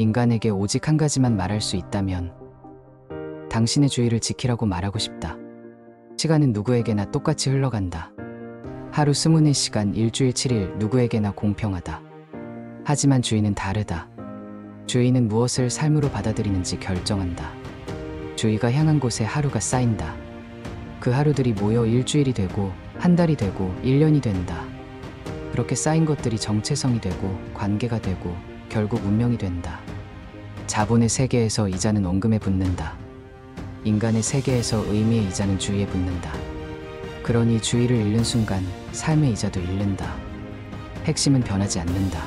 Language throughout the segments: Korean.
인간에게 오직 한 가지만 말할 수 있다면 당신의 주의를 지키라고 말하고 싶다. 시간은 누구에게나 똑같이 흘러간다. 하루 24시간, 일주일 7일 누구에게나 공평하다. 하지만 주의는 다르다. 주의는 무엇을 삶으로 받아들이는지 결정한다. 주의가 향한 곳에 하루가 쌓인다. 그 하루들이 모여 일주일이 되고 한 달이 되고 1년이 된다. 그렇게 쌓인 것들이 정체성이 되고 관계가 되고 결국 운명이 된다. 자본의 세계에서 이자는 원금에 붙는다. 인간의 세계에서 의미의 이자는 주의에 붙는다. 그러니 주의를 잃는 순간 삶의 이자도 잃는다. 핵심은 변하지 않는다.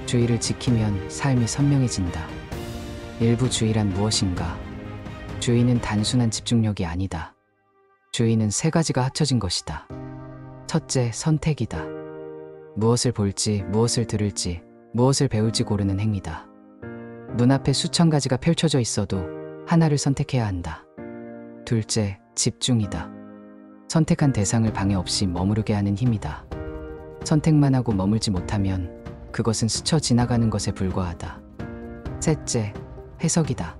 주의를 지키면 삶이 선명해진다. 일부 주의란 무엇인가? 주의는 단순한 집중력이 아니다. 주의는 세 가지가 합쳐진 것이다. 첫째, 선택이다. 무엇을 볼지, 무엇을 들을지, 무엇을 배울지 고르는 행위다. 눈앞에 수천 가지가 펼쳐져 있어도 하나를 선택해야 한다. 둘째, 집중이다. 선택한 대상을 방해 없이 머무르게 하는 힘이다. 선택만 하고 머물지 못하면 그것은 스쳐 지나가는 것에 불과하다. 셋째, 해석이다.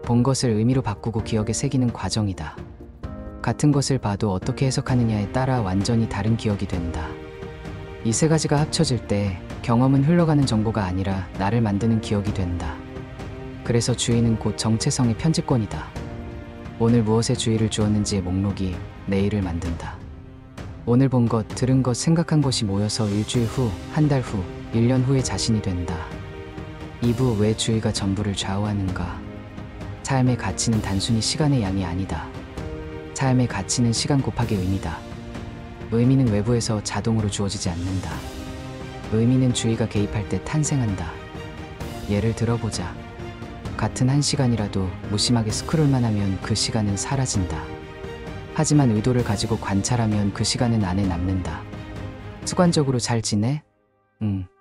본 것을 의미로 바꾸고 기억에 새기는 과정이다. 같은 것을 봐도 어떻게 해석하느냐에 따라 완전히 다른 기억이 된다. 이 세 가지가 합쳐질 때 경험은 흘러가는 정보가 아니라 나를 만드는 기억이 된다. 그래서 주의는 곧 정체성의 편집권이다. 오늘 무엇에 주의를 주었는지의 목록이 내일을 만든다. 오늘 본 것, 들은 것, 생각한 것이 모여서 일주일 후, 한 달 후, 1년 후의 자신이 된다. 2부, 왜 주의가 전부를 좌우하는가? 삶의 가치는 단순히 시간의 양이 아니다. 삶의 가치는 시간 곱하기 의미다. 의미는 외부에서 자동으로 주어지지 않는다. 의미는 주의가 개입할 때 탄생한다. 예를 들어보자. 같은 한 시간이라도 무심하게 스크롤만 하면 그 시간은 사라진다. 하지만 의도를 가지고 관찰하면 그 시간은 안에 남는다. 습관적으로 잘 지내?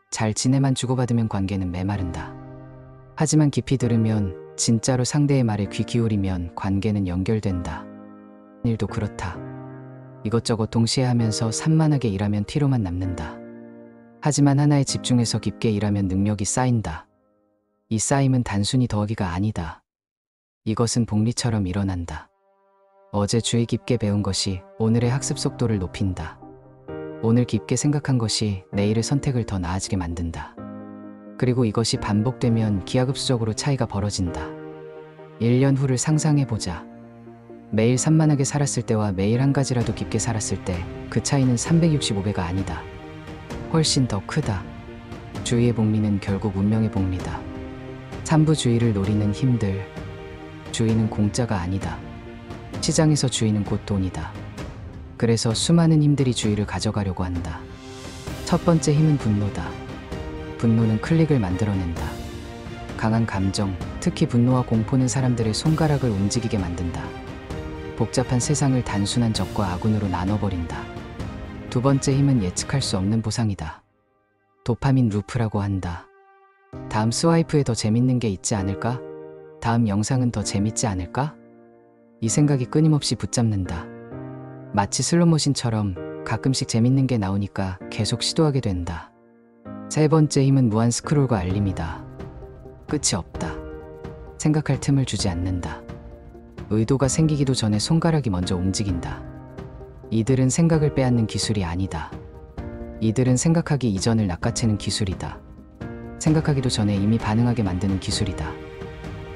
잘 지내만 주고받으면 관계는 메마른다. 하지만 깊이 들으면, 진짜로 상대의 말에 귀 기울이면 관계는 연결된다. 일도 그렇다. 이것저것 동시에 하면서 산만하게 일하면 티로만 남는다. 하지만 하나에 집중해서 깊게 일하면 능력이 쌓인다. 이 쌓임은 단순히 더하기가 아니다. 이것은 복리처럼 일어난다. 어제 주의 깊게 배운 것이 오늘의 학습 속도를 높인다. 오늘 깊게 생각한 것이 내일의 선택을 더 나아지게 만든다. 그리고 이것이 반복되면 기하급수적으로 차이가 벌어진다. 1년 후를 상상해보자. 매일 산만하게 살았을 때와 매일 한 가지라도 깊게 살았을 때 그 차이는 365배가 아니다. 훨씬 더 크다. 주의의 복리는 결국 운명의 복리다. 3부, 주의를 노리는 힘들. 주의는 공짜가 아니다. 시장에서 주의는 곧 돈이다. 그래서 수많은 힘들이 주의를 가져가려고 한다. 첫 번째 힘은 분노다. 분노는 클릭을 만들어낸다. 강한 감정, 특히 분노와 공포는 사람들의 손가락을 움직이게 만든다. 복잡한 세상을 단순한 적과 아군으로 나눠버린다. 두 번째 힘은 예측할 수 없는 보상이다. 도파민 루프라고 한다. 다음 스와이프에 더 재밌는 게 있지 않을까? 다음 영상은 더 재밌지 않을까? 이 생각이 끊임없이 붙잡는다. 마치 슬롯머신처럼 가끔씩 재밌는 게 나오니까 계속 시도하게 된다. 세 번째 힘은 무한 스크롤과 알림이다. 끝이 없다. 생각할 틈을 주지 않는다. 의도가 생기기도 전에 손가락이 먼저 움직인다. 이들은 생각을 빼앗는 기술이 아니다. 이들은 생각하기 이전을 낚아채는 기술이다. 생각하기도 전에 이미 반응하게 만드는 기술이다.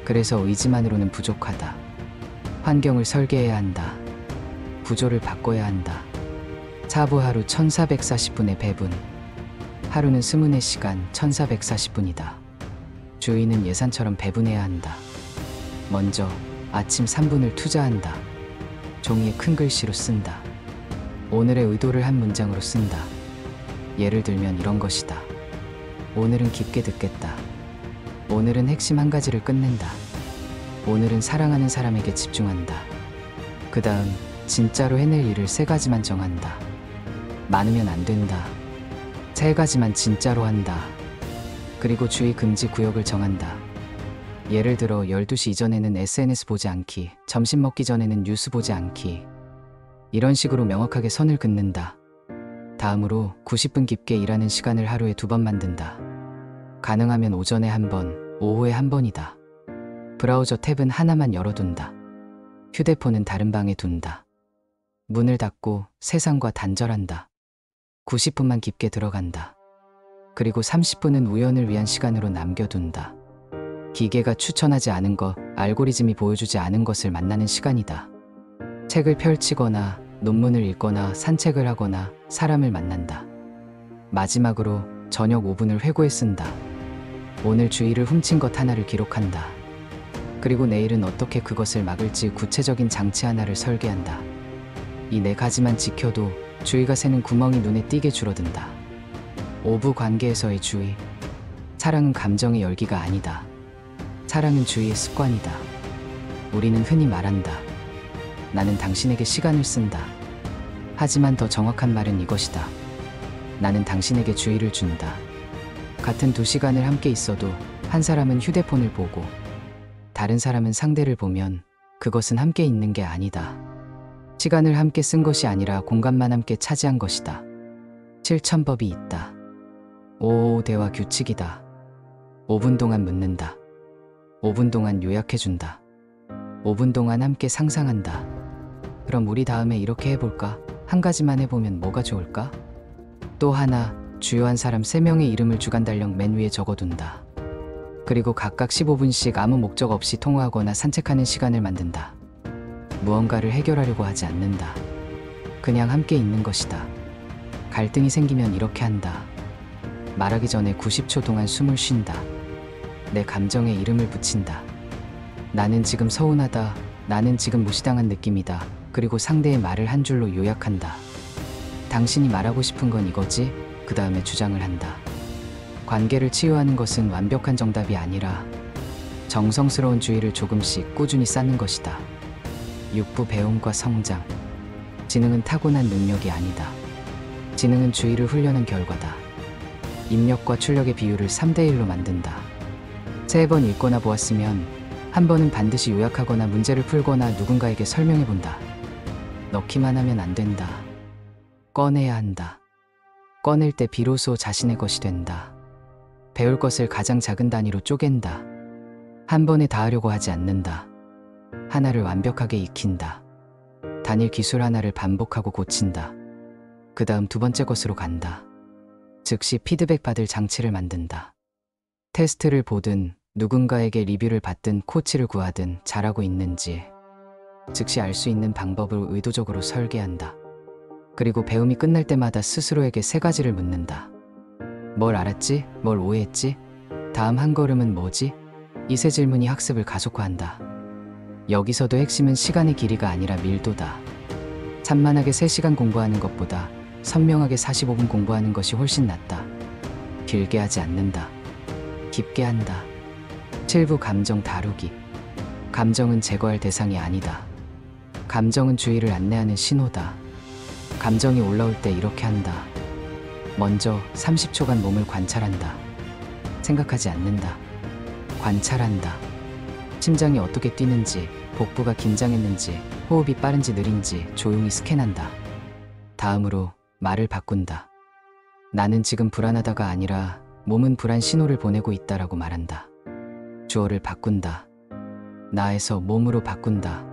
그래서 의지만으로는 부족하다. 환경을 설계해야 한다. 구조를 바꿔야 한다. 사부, 하루 1440분의 배분. 하루는 24시간 1440분이다. 주의는 예산처럼 배분해야 한다. 먼저 아침 3분을 투자한다. 종이에 큰 글씨로 쓴다. 오늘의 의도를 한 문장으로 쓴다. 예를 들면 이런 것이다. 오늘은 깊게 듣겠다. 오늘은 핵심 한 가지를 끝낸다. 오늘은 사랑하는 사람에게 집중한다. 그 다음 진짜로 해낼 일을 세 가지만 정한다. 많으면 안 된다. 세 가지만 진짜로 한다. 그리고 주의 금지 구역을 정한다. 예를 들어 12시 이전에는 SNS 보지 않기, 점심 먹기 전에는 뉴스 보지 않기. 이런 식으로 명확하게 선을 긋는다. 다음으로 90분 깊게 일하는 시간을 하루에 2번 만든다. 가능하면 오전에 1번, 오후에 한 번이다. 브라우저 탭은 하나만 열어둔다. 휴대폰은 다른 방에 둔다. 문을 닫고 세상과 단절한다. 90분만 깊게 들어간다. 그리고 30분은 우연을 위한 시간으로 남겨둔다. 기계가 추천하지 않은 것, 알고리즘이 보여주지 않은 것을 만나는 시간이다. 책을 펼치거나 논문을 읽거나 산책을 하거나 사람을 만난다. 마지막으로 저녁 5분을 회고에 쓴다. 오늘 주의를 훔친 것 하나를 기록한다. 그리고 내일은 어떻게 그것을 막을지 구체적인 장치 하나를 설계한다. 이 네 가지만 지켜도 주의가 새는 구멍이 눈에 띄게 줄어든다. 오부 관계에서의 주의. 사랑은 감정의 열기가 아니다. 사랑은 주의의 습관이다. 우리는 흔히 말한다. 나는 당신에게 시간을 쓴다. 하지만 더 정확한 말은 이것이다. 나는 당신에게 주의를 준다. 같은 2시간을 함께 있어도 한 사람은 휴대폰을 보고 다른 사람은 상대를 보면 그것은 함께 있는 게 아니다. 시간을 함께 쓴 것이 아니라 공간만 함께 차지한 것이다. 실천법이 있다. 5 대화 규칙이다. 5분 동안 묻는다. 5분 동안 요약해준다. 5분 동안 함께 상상한다. 그럼 우리 다음에 이렇게 해볼까? 한 가지만 해보면 뭐가 좋을까? 또 하나, 주요한 사람 3명의 이름을 주간 달력 맨 위에 적어둔다. 그리고 각각 15분씩 아무 목적 없이 통화하거나 산책하는 시간을 만든다. 무언가를 해결하려고 하지 않는다. 그냥 함께 있는 것이다. 갈등이 생기면 이렇게 한다. 말하기 전에 90초 동안 숨을 쉰다. 내 감정에 이름을 붙인다. 나는 지금 서운하다. 나는 지금 무시당한 느낌이다. 그리고 상대의 말을 한 줄로 요약한다. 당신이 말하고 싶은 건 이거지? 그 다음에 주장을 한다. 관계를 치유하는 것은 완벽한 정답이 아니라 정성스러운 주의를 조금씩 꾸준히 쌓는 것이다. 6부 배움과 성장. 지능은 타고난 능력이 아니다. 지능은 주의를 훈련한 결과다. 입력과 출력의 비율을 3대1로 만든다. 3번 읽거나 보았으면 한 번은 반드시 요약하거나 문제를 풀거나 누군가에게 설명해본다. 넣기만 하면 안 된다. 꺼내야 한다. 꺼낼 때 비로소 자신의 것이 된다. 배울 것을 가장 작은 단위로 쪼갠다. 한 번에 다 하려고 하지 않는다. 하나를 완벽하게 익힌다. 단일 기술 하나를 반복하고 고친다. 그 다음 2번째 것으로 간다. 즉시 피드백 받을 장치를 만든다. 테스트를 보든 누군가에게 리뷰를 받든 코치를 구하든 잘하고 있는지 즉시 알 수 있는 방법을 의도적으로 설계한다. 그리고 배움이 끝날 때마다 스스로에게 3가지를 묻는다. 뭘 알았지? 뭘 오해했지? 다음 한 걸음은 뭐지? 이 3질문이 학습을 가속화한다. 여기서도 핵심은 시간의 길이가 아니라 밀도다. 산만하게 3시간 공부하는 것보다 선명하게 45분 공부하는 것이 훨씬 낫다. 길게 하지 않는다. 깊게 한다. 7부 감정 다루기. 감정은 제거할 대상이 아니다. 감정은 주의를 안내하는 신호다. 감정이 올라올 때 이렇게 한다. 먼저 30초간 몸을 관찰한다. 생각하지 않는다. 관찰한다. 심장이 어떻게 뛰는지, 복부가 긴장했는지, 호흡이 빠른지 느린지 조용히 스캔한다. 다음으로 말을 바꾼다. 나는 지금 불안하다가 아니라 몸은 불안 신호를 보내고 있다라고 말한다. 주어를 바꾼다. 나에서 몸으로 바꾼다.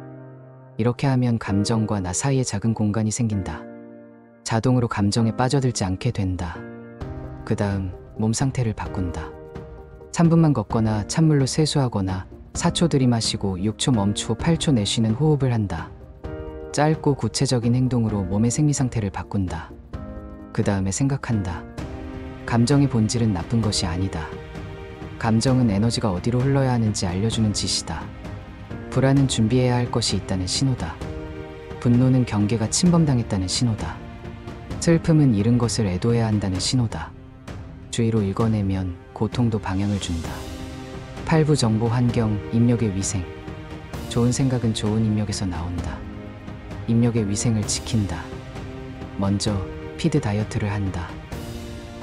이렇게 하면 감정과 나 사이에 작은 공간이 생긴다. 자동으로 감정에 빠져들지 않게 된다. 그 다음 몸 상태를 바꾼다. 3분만 걷거나 찬물로 세수하거나 4초 들이마시고 6초 멈추고 8초 내쉬는 호흡을 한다. 짧고 구체적인 행동으로 몸의 생리 상태를 바꾼다. 그 다음에 생각한다. 감정의 본질은 나쁜 것이 아니다. 감정은 에너지가 어디로 흘러야 하는지 알려주는 짓이다. 불안은 준비해야 할 것이 있다는 신호다. 분노는 경계가 침범당했다는 신호다. 슬픔은 잃은 것을 애도해야 한다는 신호다. 주의로 읽어내면 고통도 방향을 준다. 8부 정보 환경, 입력의 위생. 좋은 생각은 좋은 입력에서 나온다. 입력의 위생을 지킨다. 먼저 피드 다이어트를 한다.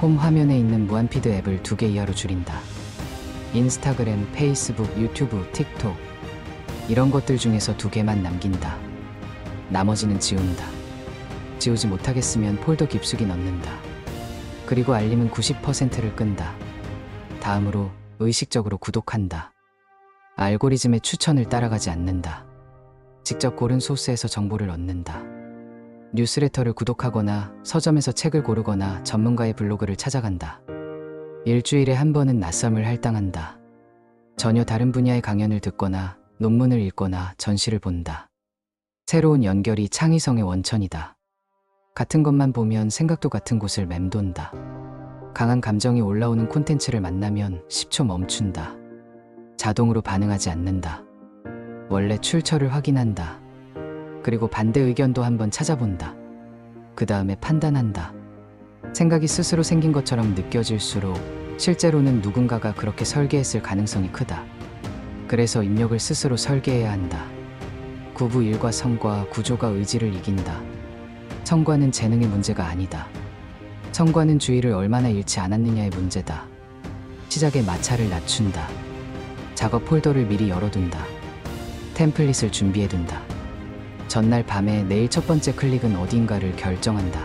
홈 화면에 있는 무한피드 앱을 2개 이하로 줄인다. 인스타그램, 페이스북, 유튜브, 틱톡 이런 것들 중에서 2개만 남긴다. 나머지는 지운다. 지우지 못하겠으면 폴더 깊숙이 넣는다. 그리고 알림은 90%를 끈다. 다음으로 의식적으로 구독한다. 알고리즘의 추천을 따라가지 않는다. 직접 고른 소스에서 정보를 얻는다. 뉴스레터를 구독하거나 서점에서 책을 고르거나 전문가의 블로그를 찾아간다. 일주일에 한 번은 낯섦을 할당한다. 전혀 다른 분야의 강연을 듣거나 논문을 읽거나 전시를 본다. 새로운 연결이 창의성의 원천이다. 같은 것만 보면 생각도 같은 곳을 맴돈다. 강한 감정이 올라오는 콘텐츠를 만나면 10초 멈춘다. 자동으로 반응하지 않는다. 원래 출처를 확인한다. 그리고 반대 의견도 한번 찾아본다. 그 다음에 판단한다. 생각이 스스로 생긴 것처럼 느껴질수록 실제로는 누군가가 그렇게 설계했을 가능성이 크다. 그래서 입력을 스스로 설계해야 한다. 구부 일과 성과, 구조가 의지를 이긴다. 성과는 재능의 문제가 아니다. 성과는 주의를 얼마나 잃지 않았느냐의 문제다. 시작에 마찰을 낮춘다. 작업 폴더를 미리 열어둔다. 템플릿을 준비해둔다. 전날 밤에 내일 첫 번째 클릭은 어딘가를 결정한다.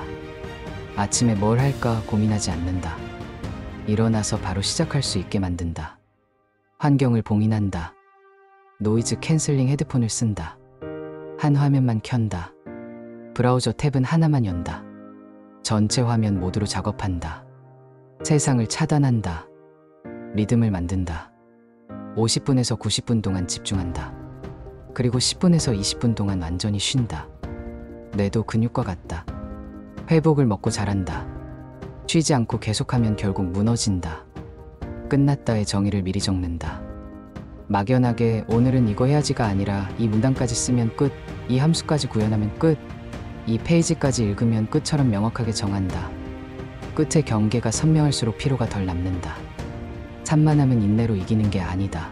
아침에 뭘 할까 고민하지 않는다. 일어나서 바로 시작할 수 있게 만든다. 환경을 봉인한다. 노이즈 캔슬링 헤드폰을 쓴다. 한 화면만 켠다. 브라우저 탭은 하나만 연다. 전체 화면 모드로 작업한다. 세상을 차단한다. 리듬을 만든다. 50분에서 90분 동안 집중한다. 그리고 10분에서 20분 동안 완전히 쉰다. 뇌도 근육과 같다. 회복을 먹고 자란다. 쉬지 않고 계속하면 결국 무너진다. 끝났다의 정의를 미리 적는다. 막연하게 오늘은 이거 해야지가 아니라 이 문단까지 쓰면 끝, 이 함수까지 구현하면 끝, 이 페이지까지 읽으면 끝처럼 명확하게 정한다. 끝의 경계가 선명할수록 피로가 덜 남는다. 산만함은 인내로 이기는 게 아니다.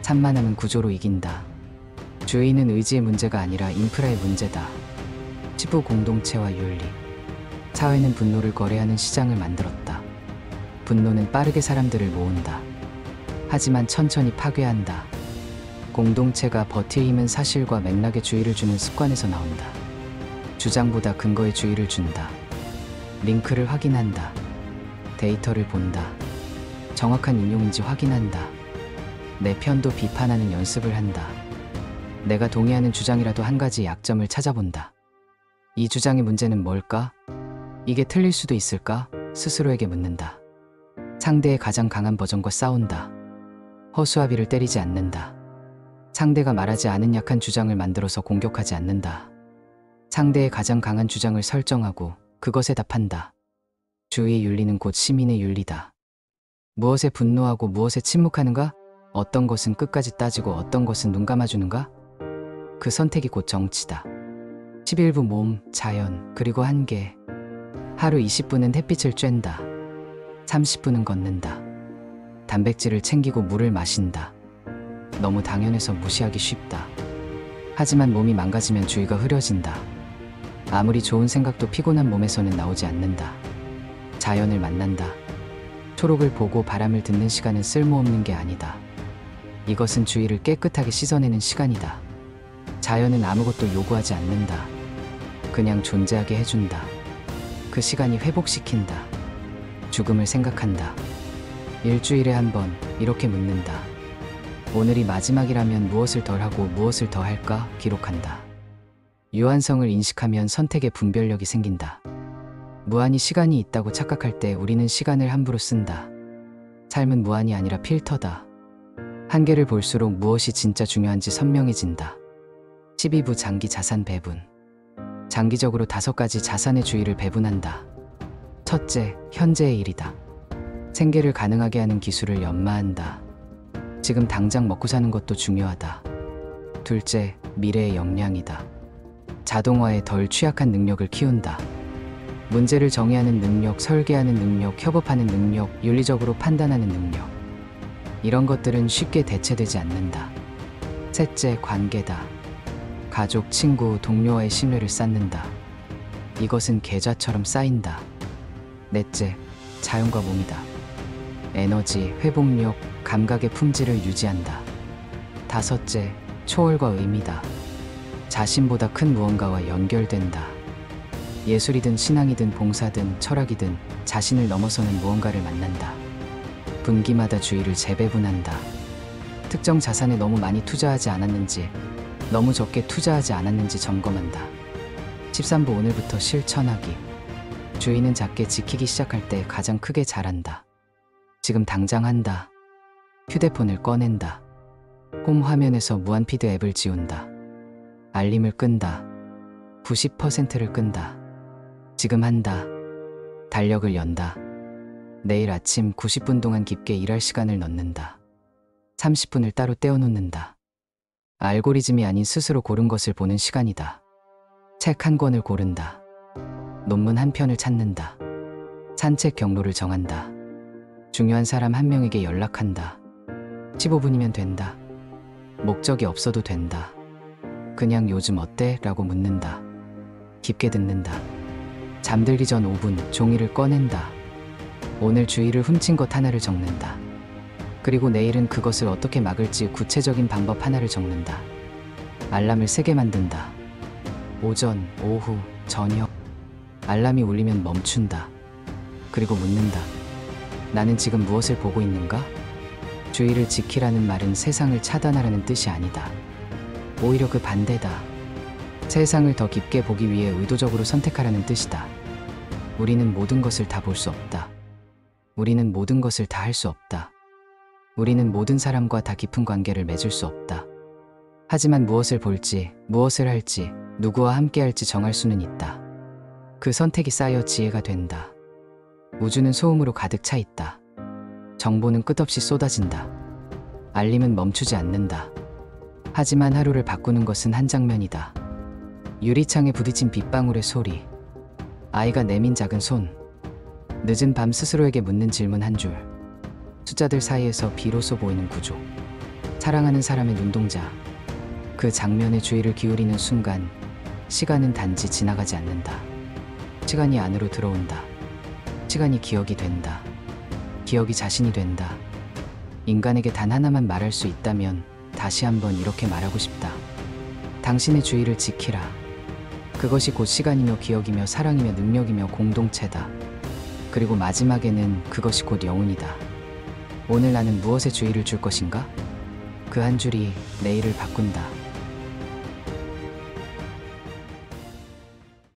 산만함은 구조로 이긴다. 주의는 의지의 문제가 아니라 인프라의 문제다. 지부 공동체와 윤리. 사회는 분노를 거래하는 시장을 만들었다. 분노는 빠르게 사람들을 모은다. 하지만 천천히 파괴한다. 공동체가 버틸 힘은 사실과 맥락에 주의를 주는 습관에서 나온다. 주장보다 근거에 주의를 준다. 링크를 확인한다. 데이터를 본다. 정확한 인용인지 확인한다. 내 편도 비판하는 연습을 한다. 내가 동의하는 주장이라도 한 가지 약점을 찾아본다. 이 주장의 문제는 뭘까? 이게 틀릴 수도 있을까? 스스로에게 묻는다. 상대의 가장 강한 버전과 싸운다. 허수아비를 때리지 않는다. 상대가 말하지 않은 약한 주장을 만들어서 공격하지 않는다. 상대의 가장 강한 주장을 설정하고 그것에 답한다. 주의의 윤리는 곧 시민의 윤리다. 무엇에 분노하고 무엇에 침묵하는가? 어떤 것은 끝까지 따지고 어떤 것은 눈 감아주는가? 그 선택이 곧 정치다. 11부 몸, 자연, 그리고 한계. 하루 20분은 햇빛을 쬐다. 30분은 걷는다. 단백질을 챙기고 물을 마신다. 너무 당연해서 무시하기 쉽다. 하지만 몸이 망가지면 주의가 흐려진다. 아무리 좋은 생각도 피곤한 몸에서는 나오지 않는다. 자연을 만난다. 초록을 보고 바람을 듣는 시간은 쓸모없는 게 아니다. 이것은 주의를 깨끗하게 씻어내는 시간이다. 자연은 아무것도 요구하지 않는다. 그냥 존재하게 해준다. 그 시간이 회복시킨다. 죽음을 생각한다. 일주일에 한 번 이렇게 묻는다. 오늘이 마지막이라면 무엇을 덜 하고 무엇을 더 할까? 기록한다. 유한성을 인식하면 선택의 분별력이 생긴다. 무한히 시간이 있다고 착각할 때 우리는 시간을 함부로 쓴다. 삶은 무한이 아니라 필터다. 한계를 볼수록 무엇이 진짜 중요한지 선명해진다. 12부 장기 자산 배분. 장기적으로 5가지 자산의 주의를 배분한다. 첫째, 현재의 일이다. 생계를 가능하게 하는 기술을 연마한다. 지금 당장 먹고 사는 것도 중요하다. 둘째, 미래의 역량이다. 자동화에 덜 취약한 능력을 키운다. 문제를 정의하는 능력, 설계하는 능력, 협업하는 능력, 윤리적으로 판단하는 능력. 이런 것들은 쉽게 대체되지 않는다. 셋째, 관계다. 가족, 친구, 동료와의 신뢰를 쌓는다. 이것은 계좌처럼 쌓인다. 넷째, 자연과 몸이다. 에너지, 회복력, 감각의 품질을 유지한다. 다섯째, 초월과 의미다. 자신보다 큰 무언가와 연결된다. 예술이든 신앙이든 봉사든 철학이든 자신을 넘어서는 무언가를 만난다. 분기마다 주의를 재배분한다. 특정 자산에 너무 많이 투자하지 않았는지, 너무 적게 투자하지 않았는지 점검한다. 13부 오늘부터 실천하기. 주의는 작게 지키기 시작할 때 가장 크게 자란다. 지금 당장 한다. 휴대폰을 꺼낸다. 홈 화면에서 무한피드 앱을 지운다. 알림을 끈다. 90%를 끈다. 지금 한다. 달력을 연다. 내일 아침 90분 동안 깊게 일할 시간을 넣는다. 30분을 따로 떼어놓는다. 알고리즘이 아닌 스스로 고른 것을 보는 시간이다. 책 한 권을 고른다. 논문 한 편을 찾는다. 산책 경로를 정한다. 중요한 사람 한 명에게 연락한다. 15분이면 된다. 목적이 없어도 된다. 그냥 요즘 어때? 라고 묻는다. 깊게 듣는다. 잠들기 전 5분 종이를 꺼낸다. 오늘 주의를 훔친 것 하나를 적는다. 그리고 내일은 그것을 어떻게 막을지 구체적인 방법 하나를 적는다. 알람을 3개 만든다. 오전, 오후, 저녁. 알람이 울리면 멈춘다. 그리고 묻는다. 나는 지금 무엇을 보고 있는가? 주의를 지키라는 말은 세상을 차단하라는 뜻이 아니다. 오히려 그 반대다. 세상을 더 깊게 보기 위해 의도적으로 선택하라는 뜻이다. 우리는 모든 것을 다 볼 수 없다. 우리는 모든 것을 다 할 수 없다. 우리는 모든 사람과 다 깊은 관계를 맺을 수 없다. 하지만 무엇을 볼지, 무엇을 할지, 누구와 함께 할지 정할 수는 있다. 그 선택이 쌓여 지혜가 된다. 우주는 소음으로 가득 차 있다. 정보는 끝없이 쏟아진다. 알림은 멈추지 않는다. 하지만 하루를 바꾸는 것은 한 장면이다. 유리창에 부딪힌 빗방울의 소리. 아이가 내민 작은 손. 늦은 밤 스스로에게 묻는 질문 한 줄. 숫자들 사이에서 비로소 보이는 구조. 사랑하는 사람의 눈동자. 그 장면에 주의를 기울이는 순간 시간은 단지 지나가지 않는다. 시간이 안으로 들어온다. 시간이 기억이 된다. 기억이 자신이 된다. 인간에게 단 하나만 말할 수 있다면 다시 한번 이렇게 말하고 싶다. 당신의 주의를 지키라. 그것이 곧 시간이며 기억이며 사랑이며 능력이며 공동체다. 그리고 마지막에는 그것이 곧 영혼이다. 오늘 나는 무엇에 주의를 줄 것인가? 그 한 줄이 내일을 바꾼다.